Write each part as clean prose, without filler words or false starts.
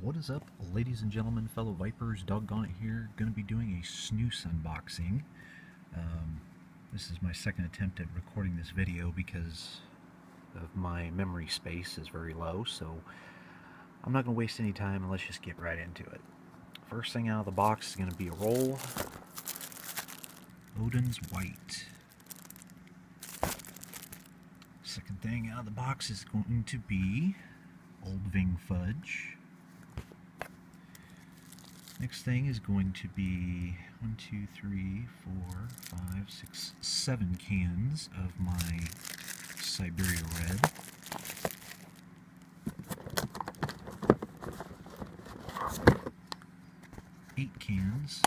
What is up, ladies and gentlemen, fellow Vipers? Doggone it here. Going to be doing a snus unboxing. This is my second attempt at recording this video because of my memory space is very low, so I'm not going to waste any time and let's just get right into it. First thing out of the box is going to be a roll. Odin's White. Second thing out of the box is going to be Old Ving Fudge. Next thing is going to be 7 cans of my Siberia Red.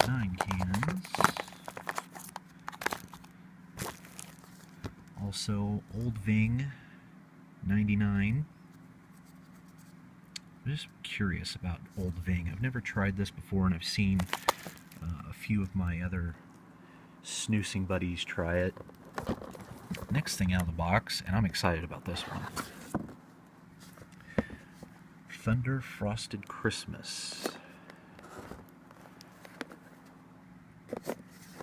Nine cans. Also, Old Ving 99. I'm just curious about Old Ving. I've never tried this before, and I've seen a few of my other snoozing buddies try it. Next thing out of the box, and I'm excited about this one. Thunder Frosted Christmas.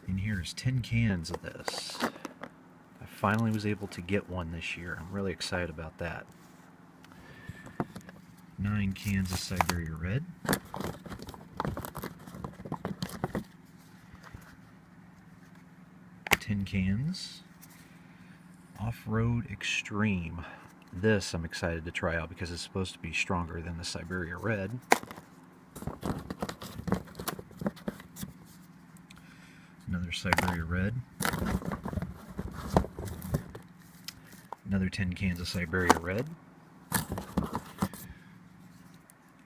And here's 10 cans of this. I finally was able to get one this year. I'm really excited about that. 9 cans of Siberia Red. 10 cans. Off-Road Extreme. This I'm excited to try out because it's supposed to be stronger than the Siberia Red. Another Siberia Red. Another 10 cans of Siberia Red.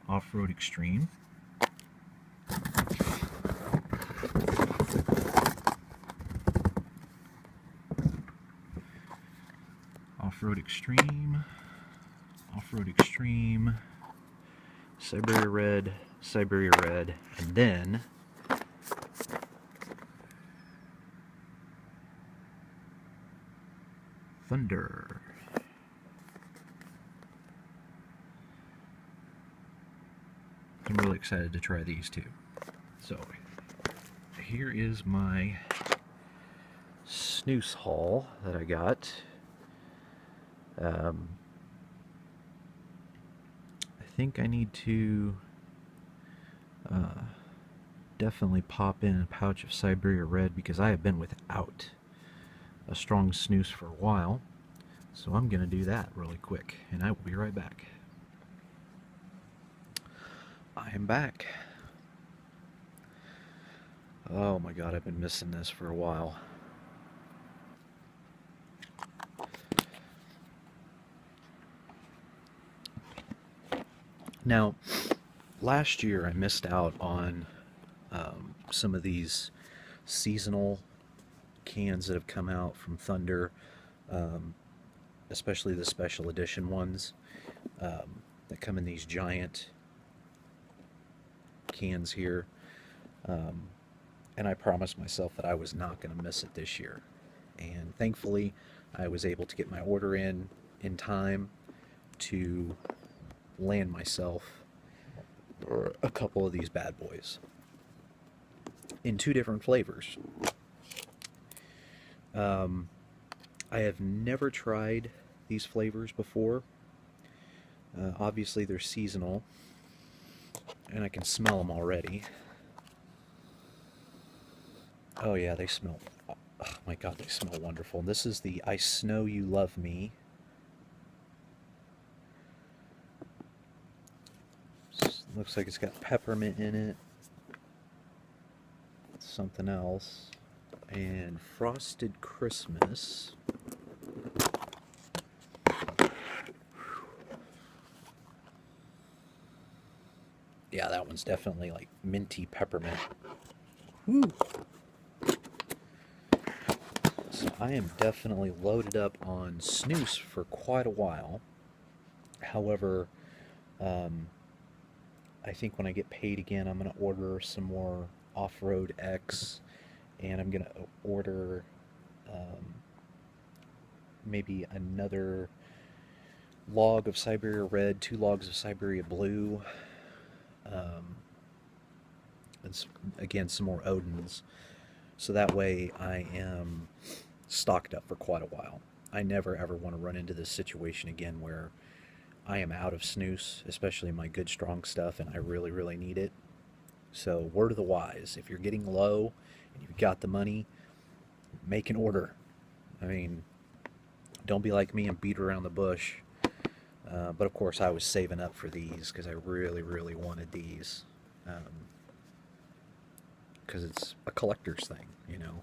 Off-Road Extreme. Off-Road Extreme. Off-Road Extreme. Siberia Red. Siberia Red. And then Thunder. I'm really excited to try these too. So, here is my snus haul that I got. I think I need to definitely pop in a pouch of Siberia Red because I have been without a strong snus for a while. So I'm going to do that really quick, and I will be right back. I am back. Oh my god, I've been missing this for a while. Now, last year I missed out on some of these seasonal cans that have come out from Thunder, especially the special edition ones that come in these giant cans here, and I promised myself that I was not going to miss it this year, and thankfully I was able to get my order in time to land myself a couple of these bad boys in 2 different flavors. I have never tried these flavors before. Obviously they're seasonal, and I can smell them already. Oh yeah, they smell, oh my god, they smell wonderful. This is the I Snow You Love Me. Looks like it's got peppermint in it, something else, and Frosted Christmas. Yeah, that one's definitely like minty peppermint. Whew. So I am definitely loaded up on snus for quite a while. However, I think when I get paid again, I'm going to order some more Off-Road X, and I'm going to order maybe another log of Siberia Red, 2 logs of Siberia Blue, and again, some more Odins. So that way I am stocked up for quite a while. I never ever want to run into this situation again where I am out of snus, especially my good strong stuff, and I really, really need it. So, word of the wise, if you're getting low and you've got the money, make an order. I mean, don't be like me and beat around the bush. But of course, I was saving up for these because I really, really wanted these. Because it's a collector's thing, you know.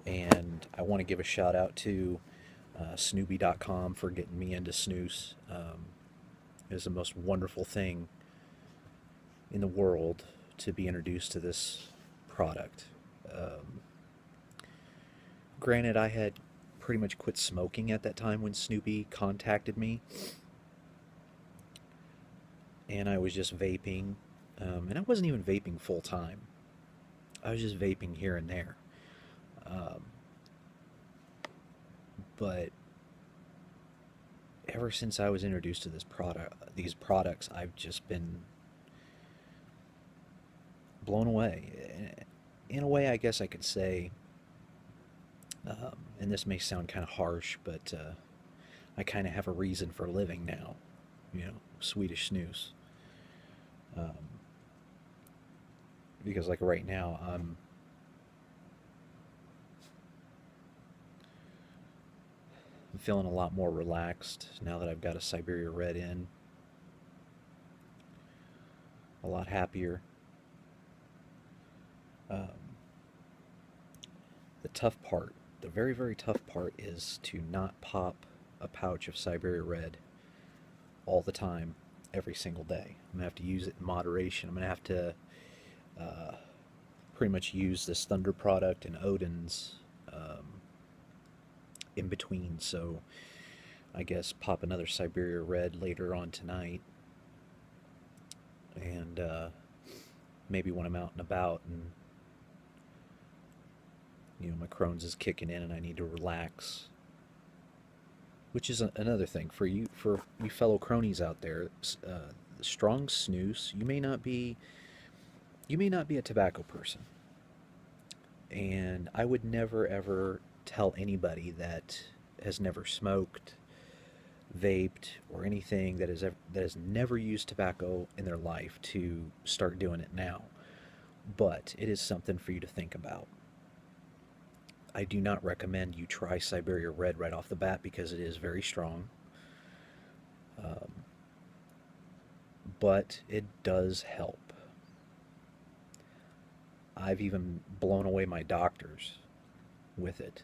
And I want to give a shout out to Snoopy.com for getting me into snus. It is the most wonderful thing in the world to be introduced to this product. Granted, I had pretty much quit smoking at that time when Snoopy contacted me, and I was just vaping, and I wasn't even vaping full time. I was just vaping here and there. Um, but ever since I was introduced to these products, I've just been blown away. In a way, I guess I could say, and this may sound kind of harsh, but I kind of have a reason for living now. You know, Swedish Snus. Um, because like right now, I'm feeling a lot more relaxed now that I've got a Siberia Red in. A lot happier. Um, the tough part, the very, very tough part is to not pop a pouch of Siberia Red all the time, every single day. I'm going to have to use it in moderation. I'm going to have to pretty much use this Thunder product and Odin's in between. So I guess pop another Siberia Red later on tonight. And maybe when I'm out and about and you know my Crohn's is kicking in and I need to relax, which is another thing for you fellow cronies out there. Strong snooze. You may not be a tobacco person, and I would never ever tell anybody that has never smoked, vaped, or anything that has never used tobacco in their life to start doing it now. But it is something for you to think about. I do not recommend you try Siberia Red right off the bat because it is very strong. Um, but it does help. I've even blown away my doctors with it.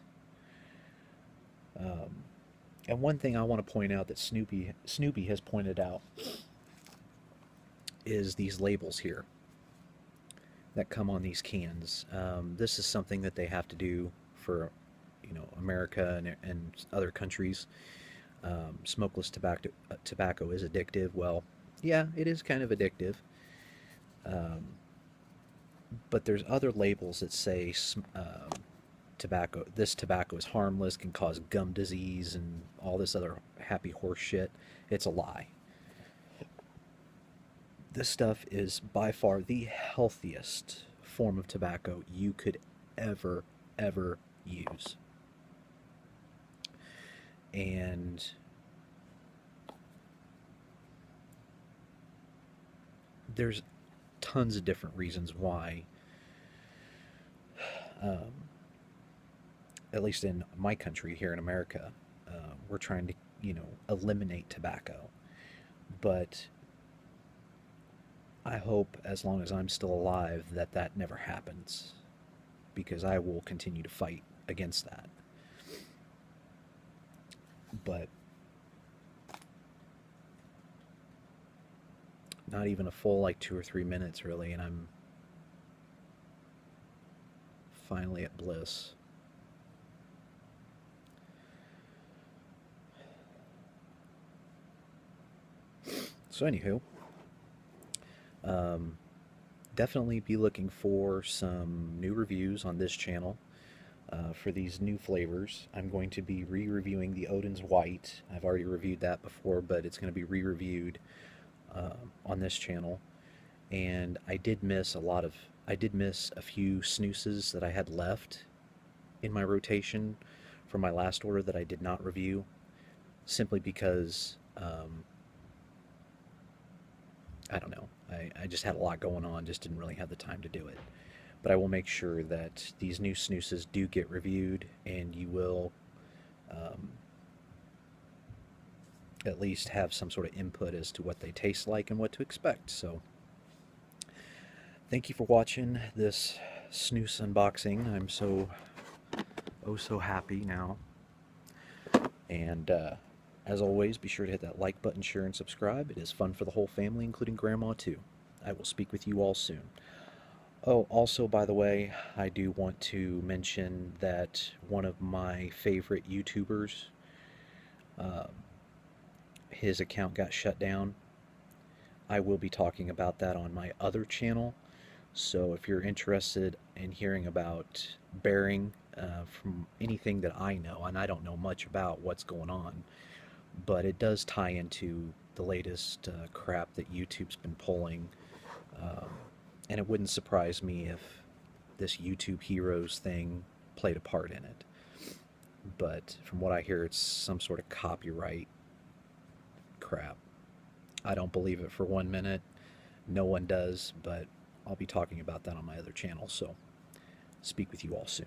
And one thing I want to point out that Snoopy has pointed out is these labels here that come on these cans. This is something that they have to do for, you know, America and other countries. Smokeless tobacco is addictive. Well, yeah, it is kind of addictive. But there's other labels that say this tobacco is harmless, can cause gum disease, and all this other happy horse shit. It's a lie. This stuff is by far the healthiest form of tobacco you could ever use. And there's tons of different reasons why, at least in my country here in America, we're trying to, you know, eliminate tobacco. But I hope, as long as I'm still alive, that that never happens, because I will continue to fight against that. But not even a full, like, 2 or 3 minutes, really, and I'm finally at bliss. So, anywho, definitely be looking for some new reviews on this channel for these new flavors. I'm going to be re-reviewing the Odin's White. I've already reviewed that before, but it's going to be re-reviewed on this channel. and I did miss a few snoozes that I had left in my rotation from my last order that I did not review, simply because I don't know. I just had a lot going on, just didn't really have the time to do it. But I will make sure that these new snoozes do get reviewed, and you will um, at least have some sort of input as to what they taste like and what to expect. So, thank you for watching this snus unboxing. I'm so, oh so happy now. And as always, be sure to hit that like button, share, and subscribe. It is fun for the whole family, including Grandma, too. I will speak with you all soon. Oh, also, by the way, I do want to mention that one of my favorite YouTubers, uh, his account got shut down. I will be talking about that on my other channel. So if you're interested in hearing about bearing from anything that I know, and I don't know much about what's going on, but it does tie into the latest crap that YouTube's been pulling. Um, and it wouldn't surprise me if this YouTube Heroes thing played a part in it. But from what I hear, it's some sort of copyright crap. I don't believe it for 1 minute. No one does, but I'll be talking about that on my other channel, so speak with you all soon.